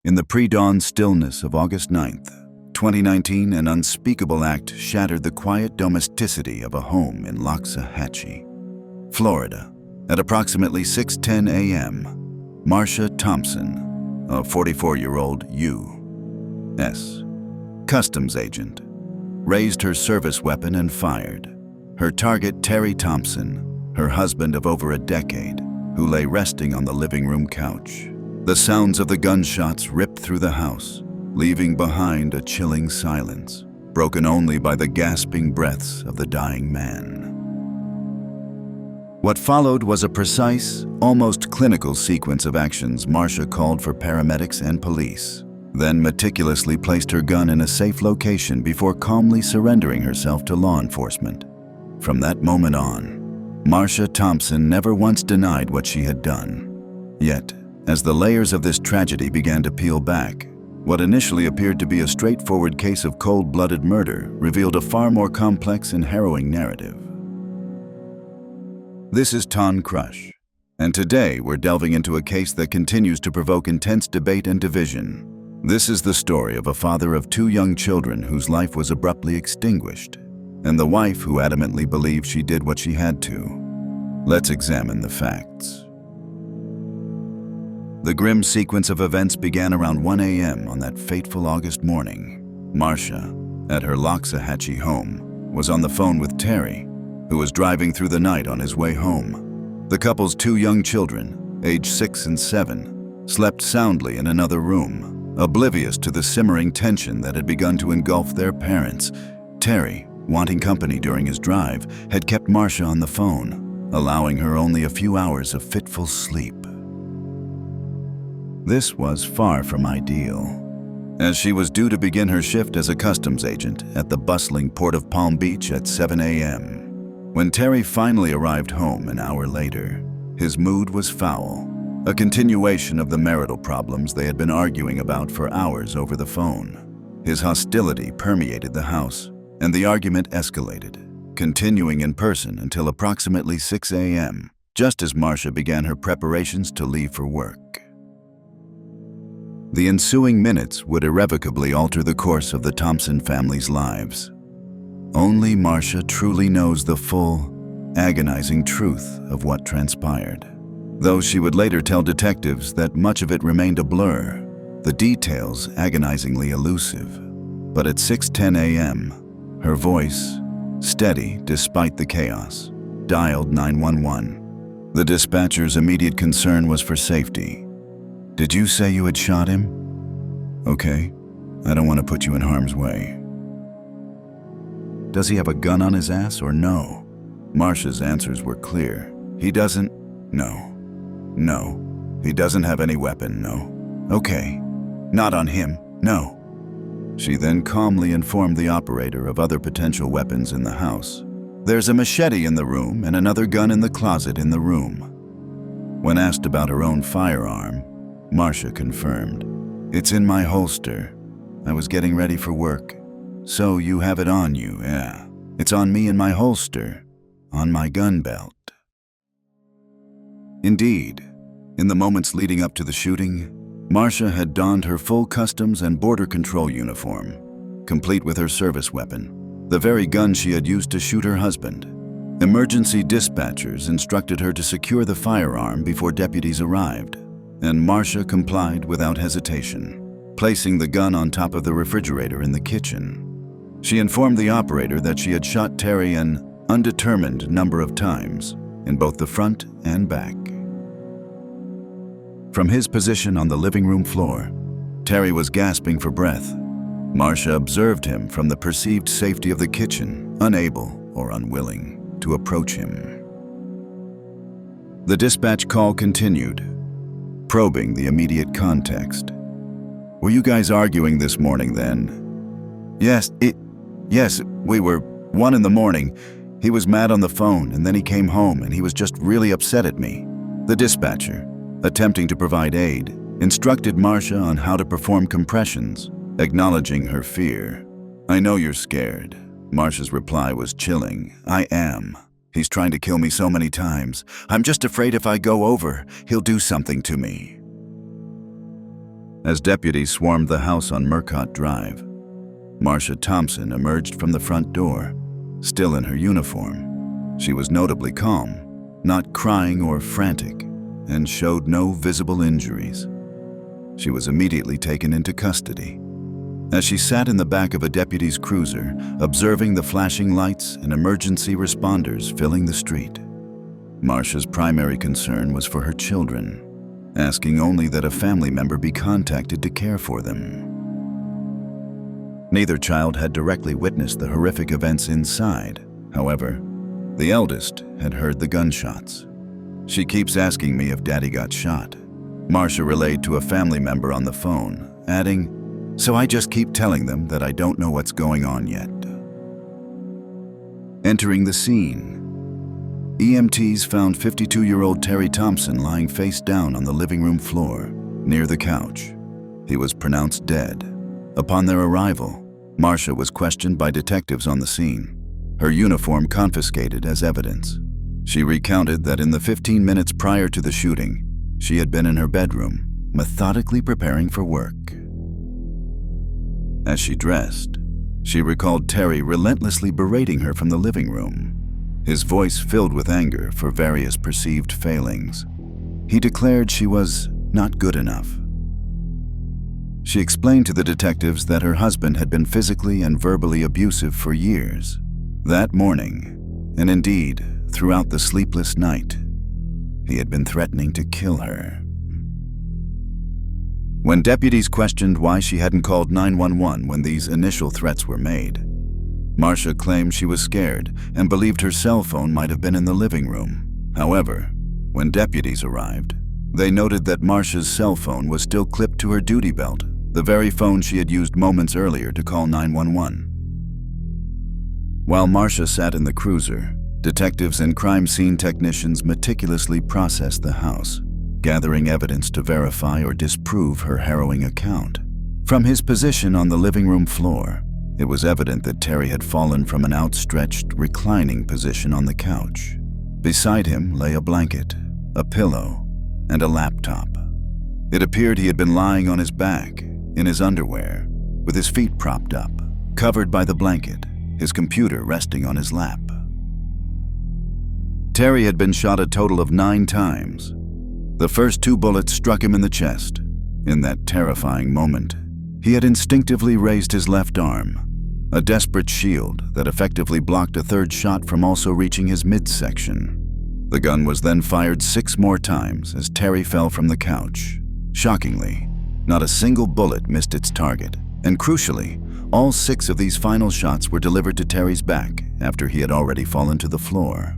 In the pre-dawn stillness of August 9th, 2019, an unspeakable act shattered the quiet domesticity of a home in Loxahatchee, Florida. At approximately 6:10 a.m., Marcia Thompson, a 44-year-old U.S. customs agent, raised her service weapon and fired. Her target, Terry Thompson, her husband of over a decade, who lay resting on the living room couch. The sounds of the gunshots ripped through the house, leaving behind a chilling silence, broken only by the gasping breaths of the dying man. What followed was a precise, almost clinical sequence of actions. Marcia called for paramedics and police, then meticulously placed her gun in a safe location before calmly surrendering herself to law enforcement. From that moment on, Marcia Thompson never once denied what she had done. Yet, as the layers of this tragedy began to peel back, what initially appeared to be a straightforward case of cold-blooded murder revealed a far more complex and harrowing narrative. This is Ton Crush, and today we're delving into a case that continues to provoke intense debate and division. This is the story of a father of 2 young children whose life was abruptly extinguished, and the wife who adamantly believed she did what she had to. Let's examine the facts. The grim sequence of events began around 1 a.m. on that fateful August morning. Marcia, at her Loxahatchee home, was on the phone with Terry, who was driving through the night on his way home. The couple's 2 young children, aged 6 and 7, slept soundly in another room, oblivious to the simmering tension that had begun to engulf their parents. Terry, wanting company during his drive, had kept Marcia on the phone, allowing her only a few hours of fitful sleep. This was far from ideal, as she was due to begin her shift as a customs agent at the bustling port of Palm Beach at 7 a.m. When Terry finally arrived home an hour later, his mood was foul, a continuation of the marital problems they had been arguing about for hours over the phone. His hostility permeated the house, and the argument escalated, continuing in person until approximately 6 a.m., just as Marcia began her preparations to leave for work. The ensuing minutes would irrevocably alter the course of the Thompson family's lives. Only Marcia truly knows the full, agonizing truth of what transpired. Though she would later tell detectives that much of it remained a blur, the details agonizingly elusive. But at 6:10 a.m., her voice, steady despite the chaos, dialed 911. The dispatcher's immediate concern was for safety. "Did you say you had shot him? Okay, I don't want to put you in harm's way. Does he have a gun on his ass or no?" Marcia's answers were clear. "He doesn't. No. No. He doesn't have any weapon, no. Okay. Not on him, no." She then calmly informed the operator of other potential weapons in the house. "There's a machete in the room and another gun in the closet in the room." When asked about her own firearm, Marcia confirmed, "It's in my holster. I was getting ready for work." "So you have it on you?" "Yeah. It's on me in my holster, on my gun belt." Indeed, in the moments leading up to the shooting, Marcia had donned her full Customs and Border Control uniform, complete with her service weapon, the very gun she had used to shoot her husband. Emergency dispatchers instructed her to secure the firearm before deputies arrived, and Marcia complied without hesitation, placing the gun on top of the refrigerator in the kitchen. She informed the operator that she had shot Terry an undetermined number of times, in both the front and back. From his position on the living room floor, Terry was gasping for breath. Marcia observed him from the perceived safety of the kitchen, unable or unwilling to approach him. The dispatch call continued, probing the immediate context. "Were you guys arguing this morning then?" Yes, we were. 1 in the morning. He was mad on the phone, and then he came home, and he was just really upset at me." The dispatcher, attempting to provide aid, instructed Marcia on how to perform compressions, acknowledging her fear. "I know you're scared." Marcia's reply was chilling. "I am. He's trying to kill me so many times. I'm just afraid if I go over, he'll do something to me." As deputies swarmed the house on Murcott Drive, Marcia Thompson emerged from the front door, still in her uniform. She was notably calm, not crying or frantic, and showed no visible injuries. She was immediately taken into custody. As she sat in the back of a deputy's cruiser, observing the flashing lights and emergency responders filling the street, Marcia's primary concern was for her children, asking only that a family member be contacted to care for them. Neither child had directly witnessed the horrific events inside. However, the eldest had heard the gunshots. "She keeps asking me if Daddy got shot," Marcia relayed to a family member on the phone, adding, "So I just keep telling them that I don't know what's going on yet." Entering the scene, EMTs found 52-year-old Terry Thompson lying face down on the living room floor, near the couch. He was pronounced dead. Upon their arrival, Marcia was questioned by detectives on the scene, her uniform confiscated as evidence. She recounted that in the 15 minutes prior to the shooting, she had been in her bedroom, methodically preparing for work. As she dressed, she recalled Terry relentlessly berating her from the living room, his voice filled with anger for various perceived failings. He declared she was not good enough. She explained to the detectives that her husband had been physically and verbally abusive for years. That morning, and indeed throughout the sleepless night, he had been threatening to kill her. When deputies questioned why she hadn't called 911 when these initial threats were made, Marcia claimed she was scared and believed her cell phone might have been in the living room. However, when deputies arrived, they noted that Marcia's cell phone was still clipped to her duty belt, the very phone she had used moments earlier to call 911. While Marcia sat in the cruiser, detectives and crime scene technicians meticulously processed the house, gathering evidence to verify or disprove her harrowing account. From his position on the living room floor, it was evident that Terry had fallen from an outstretched, reclining position on the couch. Beside him lay a blanket, a pillow, and a laptop. It appeared he had been lying on his back, in his underwear, with his feet propped up, covered by the blanket, his computer resting on his lap. Terry had been shot a total of 9 times. The first 2 bullets struck him in the chest. In that terrifying moment, he had instinctively raised his left arm, a desperate shield that effectively blocked a 3rd shot from also reaching his midsection. The gun was then fired 6 more times as Terry fell from the couch. Shockingly, not a single bullet missed its target, and crucially, all 6 of these final shots were delivered to Terry's back after he had already fallen to the floor.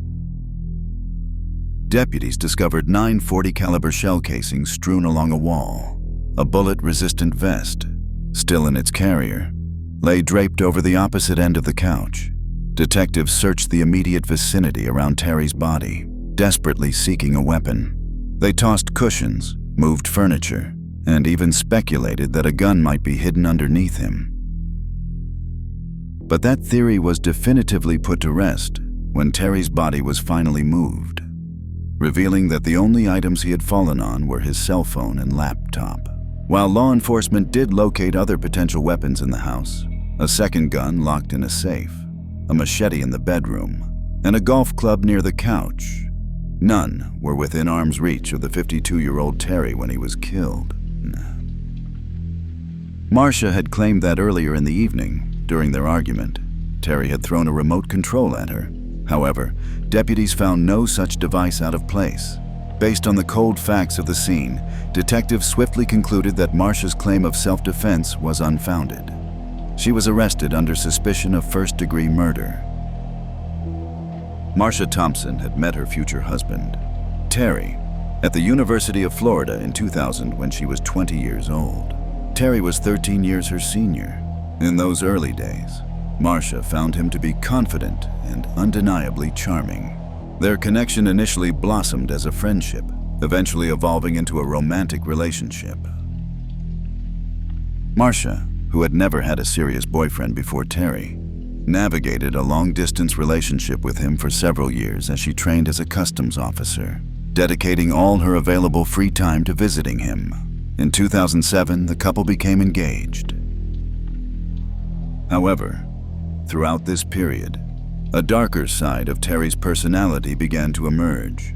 Deputies discovered 9 .40 caliber shell casings strewn along a wall. A bullet-resistant vest, still in its carrier, lay draped over the opposite end of the couch. Detectives searched the immediate vicinity around Terry's body, desperately seeking a weapon. They tossed cushions, moved furniture, and even speculated that a gun might be hidden underneath him. But that theory was definitively put to rest when Terry's body was finally moved, revealing that the only items he had fallen on were his cell phone and laptop. While law enforcement did locate other potential weapons in the house, a 2nd gun locked in a safe, a machete in the bedroom, and a golf club near the couch, none were within arm's reach of the 52-year-old Terry when he was killed. Marcia had claimed that earlier in the evening, during their argument, Terry had thrown a remote control at her. However, deputies found no such device out of place. Based on the cold facts of the scene, detectives swiftly concluded that Marcia's claim of self-defense was unfounded. She was arrested under suspicion of 1st-degree murder. Marcia Thompson had met her future husband, Terry, at the University of Florida in 2000 when she was 20 years old. Terry was 13 years her senior. In those early days, Marcia found him to be confident and undeniably charming. Their connection initially blossomed as a friendship, eventually evolving into a romantic relationship. Marcia, who had never had a serious boyfriend before Terry, navigated a long-distance relationship with him for several years as she trained as a customs officer, dedicating all her available free time to visiting him. In 2007, the couple became engaged. However, throughout this period, a darker side of Terry's personality began to emerge.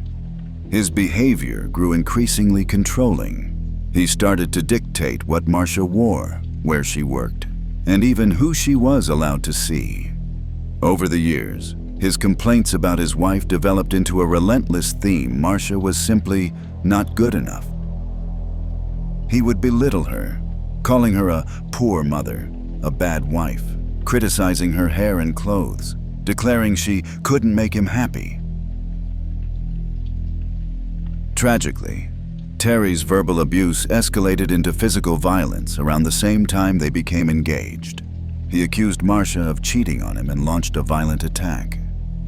His behavior grew increasingly controlling. He started to dictate what Marcia wore, where she worked, and even who she was allowed to see. Over the years, his complaints about his wife developed into a relentless theme. Marcia was simply not good enough. He would belittle her, calling her a poor mother, a bad wife, criticizing her hair and clothes, declaring she couldn't make him happy. Tragically, Terry's verbal abuse escalated into physical violence around the same time they became engaged. He accused Marcia of cheating on him and launched a violent attack.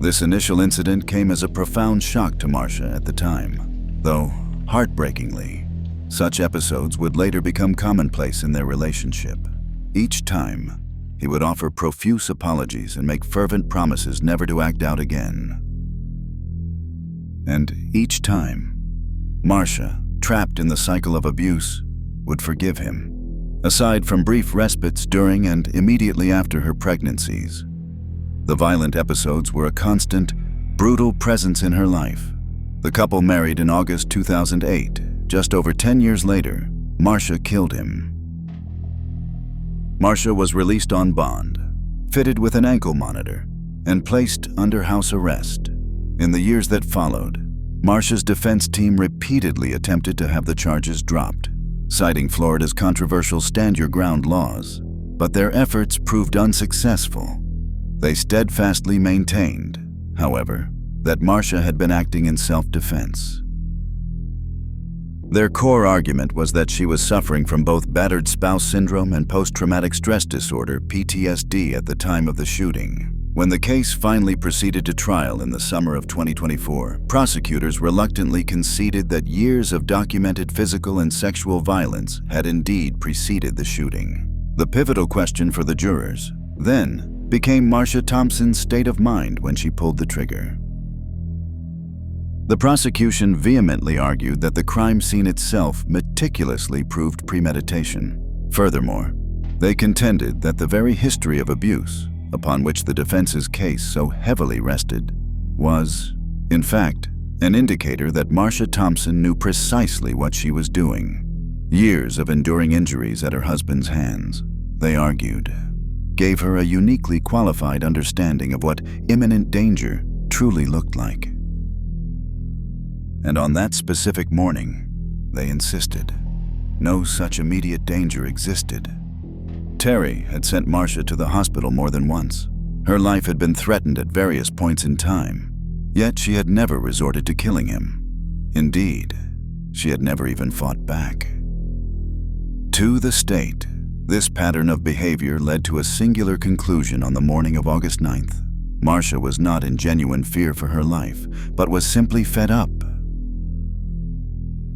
This initial incident came as a profound shock to Marcia at the time, though, heartbreakingly, such episodes would later become commonplace in their relationship. Each time, he would offer profuse apologies and make fervent promises never to act out again. And each time, Marcia, trapped in the cycle of abuse, would forgive him. Aside from brief respites during and immediately after her pregnancies, the violent episodes were a constant, brutal presence in her life. The couple married in August 2008. Just over 10 years later, Marcia killed him. Marcia was released on bond, fitted with an ankle monitor, and placed under house arrest. In the years that followed, Marcia's defense team repeatedly attempted to have the charges dropped, citing Florida's controversial stand-your-ground laws, but their efforts proved unsuccessful. They steadfastly maintained, however, that Marcia had been acting in self-defense. Their core argument was that she was suffering from both battered spouse syndrome and post-traumatic stress disorder, PTSD, at the time of the shooting. When the case finally proceeded to trial in the summer of 2024, prosecutors reluctantly conceded that years of documented physical and sexual violence had indeed preceded the shooting. The pivotal question for the jurors, then, became Marcia Thompson's state of mind when she pulled the trigger. The prosecution vehemently argued that the crime scene itself meticulously proved premeditation. Furthermore, they contended that the very history of abuse, upon which the defense's case so heavily rested, was, in fact, an indicator that Marcia Thompson knew precisely what she was doing. Years of enduring injuries at her husband's hands, they argued, gave her a uniquely qualified understanding of what imminent danger truly looked like. And on that specific morning, they insisted, no such immediate danger existed. Terry had sent Marcia to the hospital more than once. Her life had been threatened at various points in time, yet she had never resorted to killing him. Indeed, she had never even fought back. To the state, this pattern of behavior led to a singular conclusion on the morning of August 9th. Marcia was not in genuine fear for her life, but was simply fed up.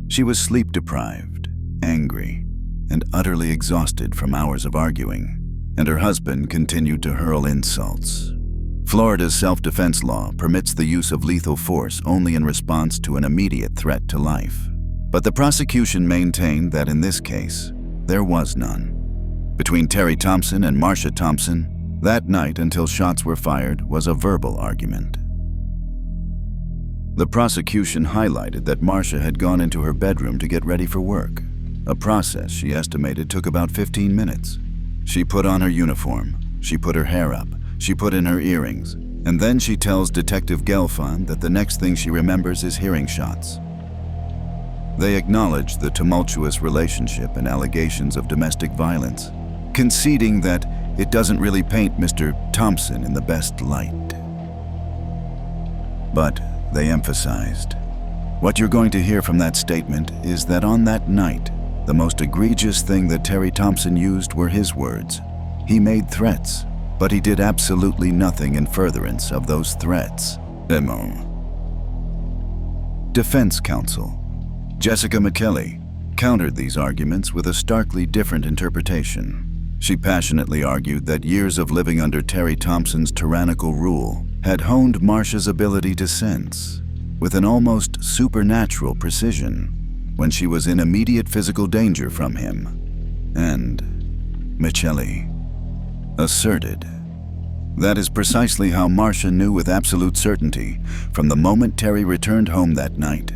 She was sleep-deprived, angry, and utterly exhausted from hours of arguing, and her husband continued to hurl insults. Florida's self-defense law permits the use of lethal force only in response to an immediate threat to life. But the prosecution maintained that in this case, there was none. Between Terry Thompson and Marcia Thompson, that night until shots were fired was a verbal argument. The prosecution highlighted that Marcia had gone into her bedroom to get ready for work, a process she estimated took about 15 minutes. She put on her uniform, she put her hair up, she put in her earrings, and then she tells Detective Gelfand that the next thing she remembers is hearing shots. They acknowledged the tumultuous relationship and allegations of domestic violence, conceding that it doesn't really paint Mr. Thompson in the best light. But they emphasized, what you're going to hear from that statement is that on that night, the most egregious thing that Terry Thompson used were his words. He made threats, but he did absolutely nothing in furtherance of those threats. Defense counsel Jessica McKelly countered these arguments with a starkly different interpretation. She passionately argued that years of living under Terry Thompson's tyrannical rule had honed Marcia's ability to sense, with an almost supernatural precision, when she was in immediate physical danger from him. And Michele asserted. That is precisely how Marcia knew with absolute certainty, from the moment Terry returned home that night,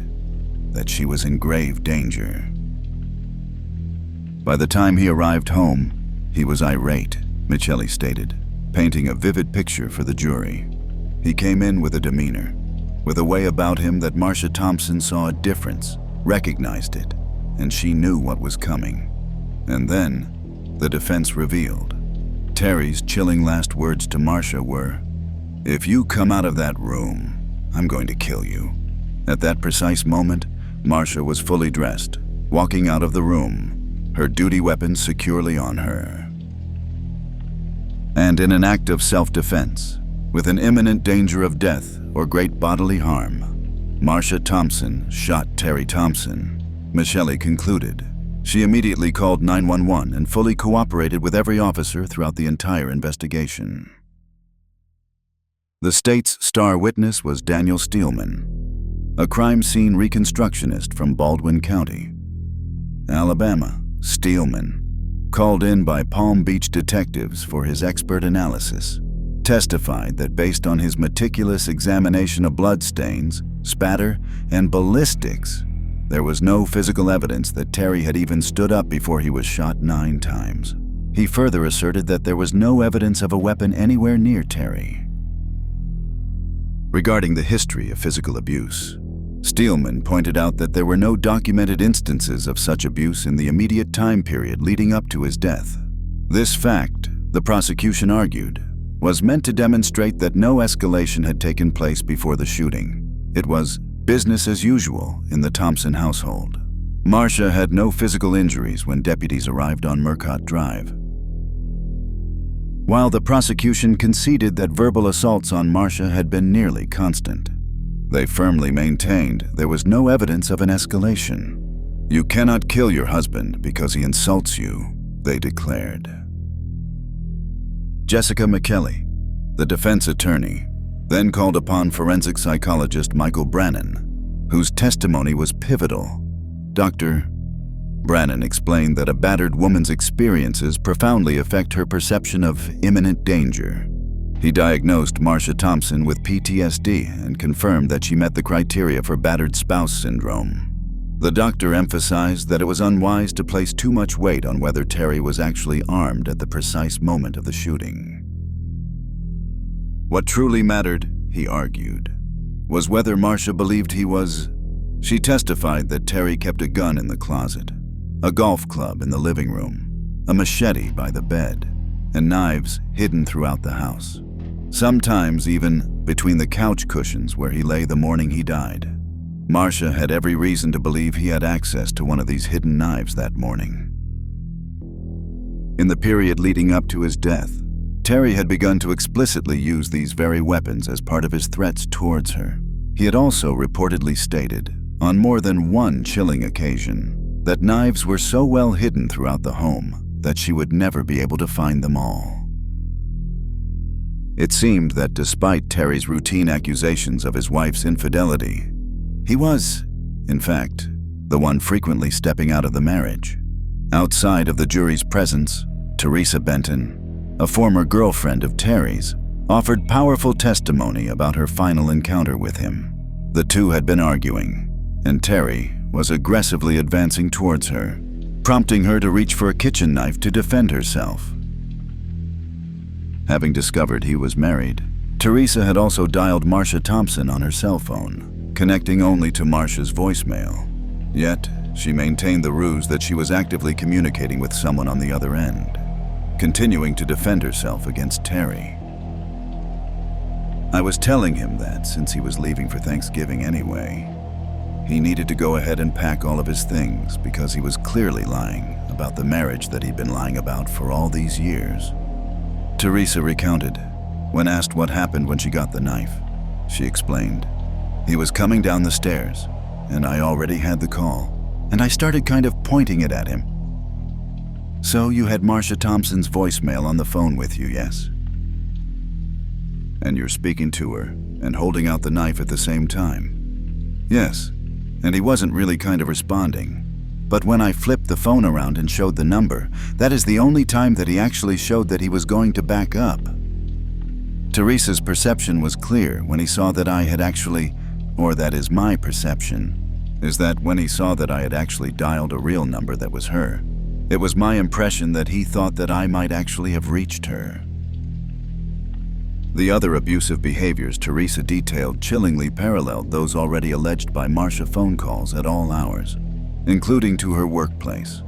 that she was in grave danger. By the time he arrived home, he was irate, Michele stated, painting a vivid picture for the jury. He came in with a demeanor, with a way about him that Marcia Thompson saw a difference, recognized it, and she knew what was coming. And then, the defense revealed. Terry's chilling last words to Marcia were, "If you come out of that room, I'm going to kill you." At that precise moment, Marcia was fully dressed, walking out of the room, her duty weapon securely on her. And in an act of self-defense, with an imminent danger of death or great bodily harm, Marcia Thompson shot Terry Thompson, Michele concluded. She immediately called 911 and fully cooperated with every officer throughout the entire investigation. The state's star witness was Daniel Steelman, a crime scene reconstructionist from Baldwin County, Alabama. Steelman, called in by Palm Beach detectives for his expert analysis, testified that based on his meticulous examination of bloodstains, spatter, and ballistics, there was no physical evidence that Terry had even stood up before he was shot 9 times. He further asserted that there was no evidence of a weapon anywhere near Terry. Regarding the history of physical abuse, Steelman pointed out that there were no documented instances of such abuse in the immediate time period leading up to his death. This fact, the prosecution argued, was meant to demonstrate that no escalation had taken place before the shooting. It was business as usual in the Thompson household. Marcia had no physical injuries when deputies arrived on Murcott Drive. While the prosecution conceded that verbal assaults on Marcia had been nearly constant, they firmly maintained there was no evidence of an escalation. "You cannot kill your husband because he insults you," they declared. Jessica McKelly, the defense attorney, then called upon forensic psychologist Michael Brannon, whose testimony was pivotal. Dr. Brannon explained that a battered woman's experiences profoundly affect her perception of imminent danger. He diagnosed Marcia Thompson with PTSD and confirmed that she met the criteria for battered spouse syndrome. The doctor emphasized that it was unwise to place too much weight on whether Terry was actually armed at the precise moment of the shooting. What truly mattered, he argued, was whether Marcia believed he was. She testified that Terry kept a gun in the closet, a golf club in the living room, a machete by the bed, and knives hidden throughout the house, sometimes even between the couch cushions where he lay the morning he died. Marcia had every reason to believe he had access to one of these hidden knives that morning. In the period leading up to his death, Terry had begun to explicitly use these very weapons as part of his threats towards her. He had also reportedly stated, on more than one chilling occasion, that knives were so well hidden throughout the home that she would never be able to find them all. It seemed that despite Terry's routine accusations of his wife's infidelity, he was, in fact, the one frequently stepping out of the marriage. Outside of the jury's presence, Teresa Benton, a former girlfriend of Terry's, offered powerful testimony about her final encounter with him. The two had been arguing, and Terry was aggressively advancing towards her, prompting her to reach for a kitchen knife to defend herself. Having discovered he was married, Teresa had also dialed Marcia Thompson on her cell phone, connecting only to Marcia's voicemail. Yet, she maintained the ruse that she was actively communicating with someone on the other end, continuing to defend herself against Terry. "I was telling him that since he was leaving for Thanksgiving anyway, he needed to go ahead and pack all of his things because he was clearly lying about the marriage that he'd been lying about for all these years," Teresa recounted. When asked what happened when she got the knife, she explained, "He was coming down the stairs, and I already had the call, and I started kind of pointing it at him." "So you had Marcia Thompson's voicemail on the phone with you, yes? And you're speaking to her and holding out the knife at the same time?" "Yes. and he wasn't really kind of responding. But when I flipped the phone around and showed the number, that is the only time that he actually showed that he was going to back up. Teresa's perception was clear when he saw that I had actually, or that is my perception, is that when he saw that I had actually dialed a real number that was her, it was my impression that he thought that I might actually have reached her. The other abusive behaviors Teresa detailed chillingly paralleled those already alleged by Marcia phone calls at all hours, including to her workplace.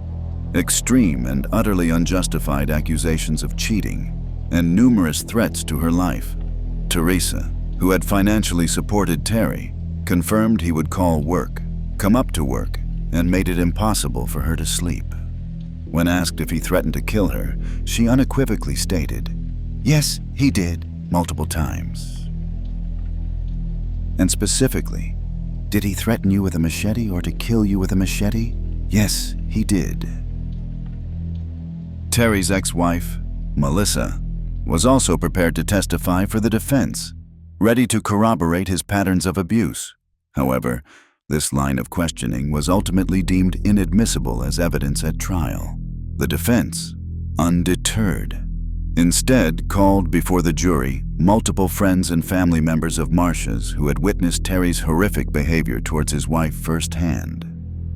Extreme and utterly unjustified accusations of cheating, and numerous threats to her life. Teresa, who had financially supported Terry, confirmed he would call work, come up to work, and made it impossible for her to sleep. When asked if he threatened to kill her, she unequivocally stated, "Yes, he did, multiple times." And specifically, "Did he threaten you with a machete or to kill you with a machete?" "Yes, he did." Terry's ex-wife, Melissa, was also prepared to testify for the defense, ready to corroborate his patterns of abuse. However, this line of questioning was ultimately deemed inadmissible as evidence at trial. The defense, undeterred, instead called before the jury multiple friends and family members of Marcia's who had witnessed Terry's horrific behavior towards his wife firsthand.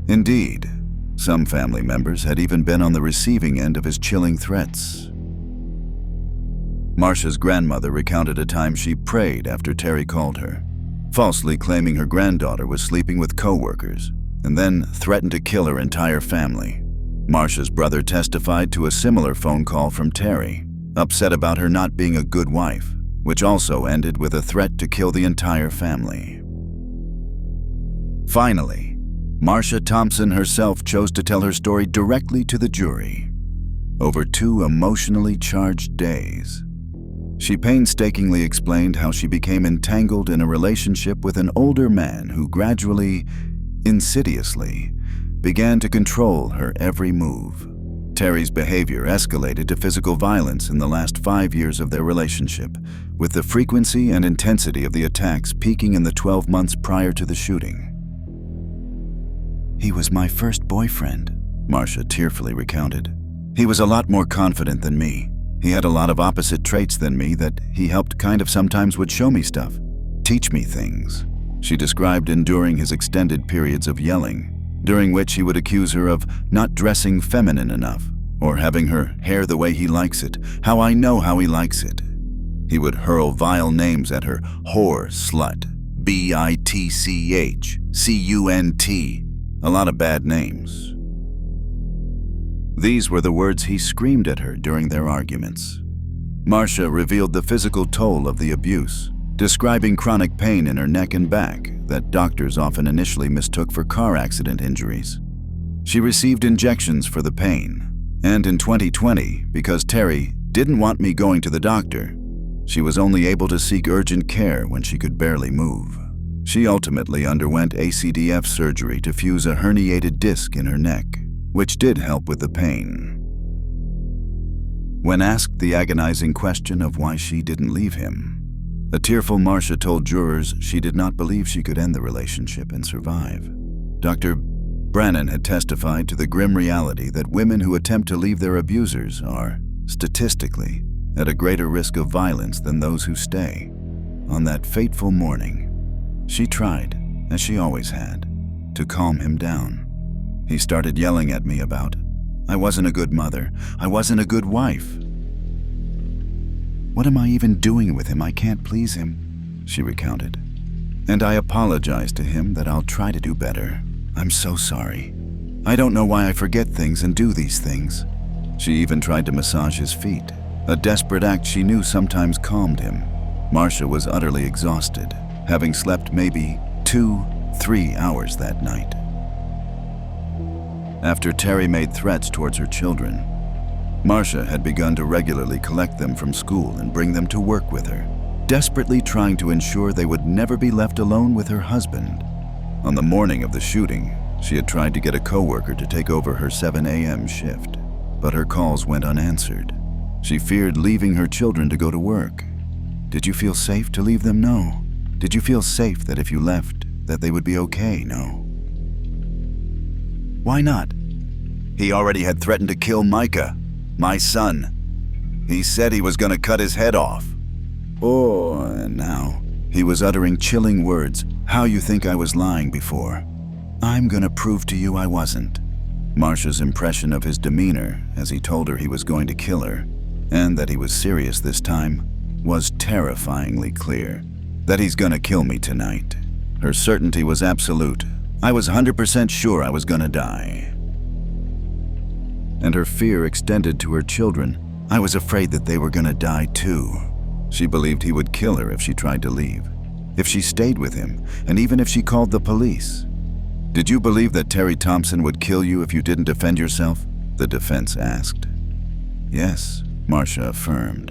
Indeed, some family members had even been on the receiving end of his chilling threats. Marcia's grandmother recounted a time she prayed after Terry called her, falsely claiming her granddaughter was sleeping with co-workers, and then threatened to kill her entire family. Marcia's brother testified to a similar phone call from Terry, upset about her not being a good wife, which also ended with a threat to kill the entire family. Finally, Marcia Thompson herself chose to tell her story directly to the jury. Over 2 emotionally charged days, she painstakingly explained how she became entangled in a relationship with an older man who gradually, insidiously, began to control her every move. Terry's behavior escalated to physical violence in the last 5 years of their relationship, with the frequency and intensity of the attacks peaking in the 12 months prior to the shooting. "He was my first boyfriend," Marcia tearfully recounted. "He was a lot more confident than me. He had a lot of opposite traits than me that he helped kind of sometimes would show me stuff, teach me things." She described enduring his extended periods of yelling, during which he would accuse her of not dressing feminine enough, or having her hair the way he likes it, how I know how he likes it. He would hurl vile names at her: whore, slut, bitch, cunt, a lot of bad names. These were the words he screamed at her during their arguments. Marcia revealed the physical toll of the abuse, describing chronic pain in her neck and back that doctors often initially mistook for car accident injuries. She received injections for the pain, and in 2020, because Terry didn't want me going to the doctor, she was only able to seek urgent care when she could barely move. She ultimately underwent ACDF surgery to fuse a herniated disc in her neck, which did help with the pain. When asked the agonizing question of why she didn't leave him, a tearful Marcia told jurors she did not believe she could end the relationship and survive. Dr. Brannon had testified to the grim reality that women who attempt to leave their abusers are, statistically, at a greater risk of violence than those who stay. On that fateful morning, she tried, as she always had, to calm him down. He started yelling at me about, "I wasn't a good mother, I wasn't a good wife. What am I even doing with him? I can't please him," she recounted. "And I apologized to him that I'll try to do better. I'm so sorry. I don't know why I forget things and do these things." She even tried to massage his feet, a desperate act she knew sometimes calmed him. Marcia was utterly exhausted, having slept maybe 2-3 hours that night. After Terry made threats towards her children, Marcia had begun to regularly collect them from school and bring them to work with her, desperately trying to ensure they would never be left alone with her husband. On the morning of the shooting, she had tried to get a coworker to take over her 7 a.m. shift, but her calls went unanswered. She feared leaving her children to go to work. "Did you feel safe to leave them? No. Did you feel safe that if you left, that they would be okay? No. Why not? He already had threatened to kill Micah, my son. He said he was going to cut his head off. Oh, and now he was uttering chilling words. How you think I was lying before? I'm going to prove to you I wasn't. Marcia's impression of his demeanor as he told her he was going to kill her, and that he was serious this time, was terrifyingly clear. That he's gonna kill me tonight. Her certainty was absolute. I was 100% sure I was gonna die. And her fear extended to her children. I was afraid that they were gonna die too. She believed he would kill her if she tried to leave, if she stayed with him, and even if she called the police. Did you believe that Terry Thompson would kill you if you didn't defend yourself? The defense asked. Yes, Marcia affirmed.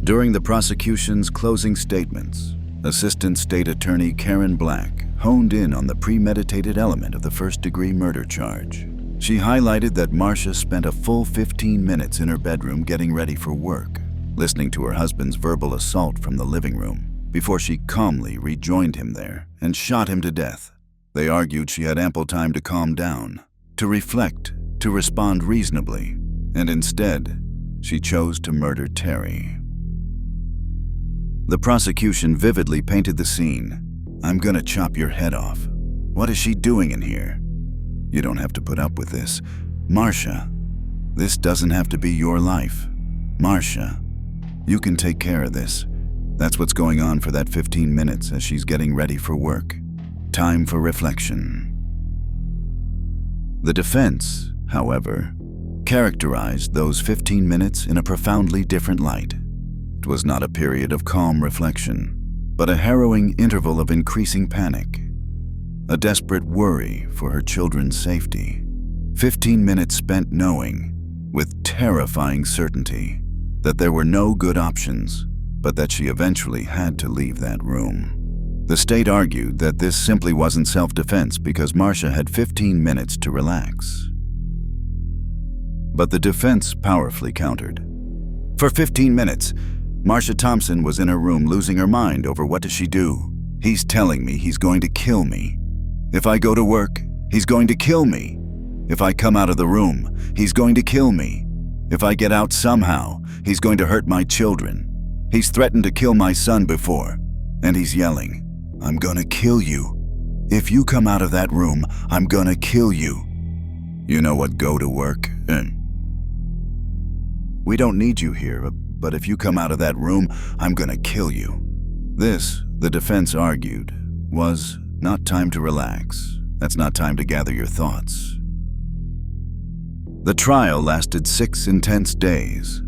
During the prosecution's closing statements, Assistant State Attorney Karen Black honed in on the premeditated element of the first-degree murder charge. She highlighted that Marcia spent a full 15 minutes in her bedroom getting ready for work, listening to her husband's verbal assault from the living room, before she calmly rejoined him there and shot him to death. They argued she had ample time to calm down, to reflect, to respond reasonably, and instead, she chose to murder Terry. The prosecution vividly painted the scene. I'm gonna chop your head off. What is she doing in here? You don't have to put up with this. Marcia, this doesn't have to be your life. Marcia, you can take care of this. That's what's going on for that 15 minutes as she's getting ready for work. Time for reflection. The defense, however, characterized those 15 minutes in a profoundly different light. It was not a period of calm reflection, but a harrowing interval of increasing panic, a desperate worry for her children's safety. 15 minutes spent knowing, with terrifying certainty, that there were no good options, but that she eventually had to leave that room. The state argued that this simply wasn't self-defense because Marcia had 15 minutes to relax. But the defense powerfully countered. For 15 minutes, Marcia Thompson was in her room losing her mind over what does she do. He's telling me he's going to kill me. If I go to work, he's going to kill me. If I come out of the room, he's going to kill me. If I get out somehow, he's going to hurt my children. He's threatened to kill my son before, and he's yelling, I'm gonna kill you. If you come out of that room, I'm gonna kill you. You know what go to work? We don't need you here, but if you come out of that room, I'm gonna kill you. This, the defense argued, was not time to relax. That's not time to gather your thoughts. The trial lasted 6 intense days.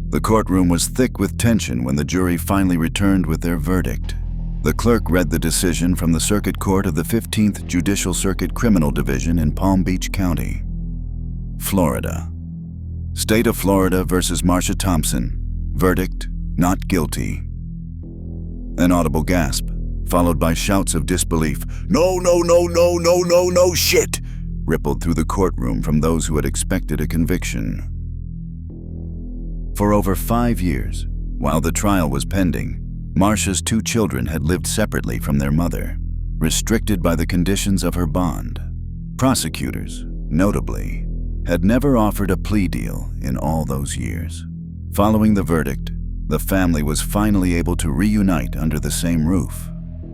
The courtroom was thick with tension when the jury finally returned with their verdict. The clerk read the decision from the Circuit Court of the 15th Judicial Circuit Criminal Division in Palm Beach County, Florida. State of Florida versus Marcia Thompson. Verdict, not guilty. An audible gasp, followed by shouts of disbelief. No, no, no, no, no, no, no, shit! Rippled through the courtroom from those who had expected a conviction. For over 5 years, while the trial was pending, Marcia's 2 children had lived separately from their mother, restricted by the conditions of her bond. Prosecutors, notably, had never offered a plea deal in all those years. Following the verdict, the family was finally able to reunite under the same roof.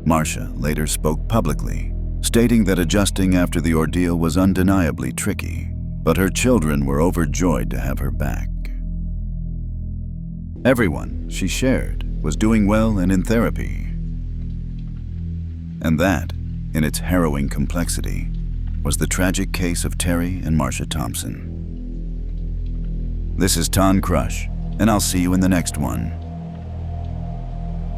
Marcia later spoke publicly, stating that adjusting after the ordeal was undeniably tricky, but her children were overjoyed to have her back. Everyone, she shared, was doing well and in therapy. And that, in its harrowing complexity, was the tragic case of Terry and Marcia Thompson. This is Ton Crush, and I'll see you in the next one.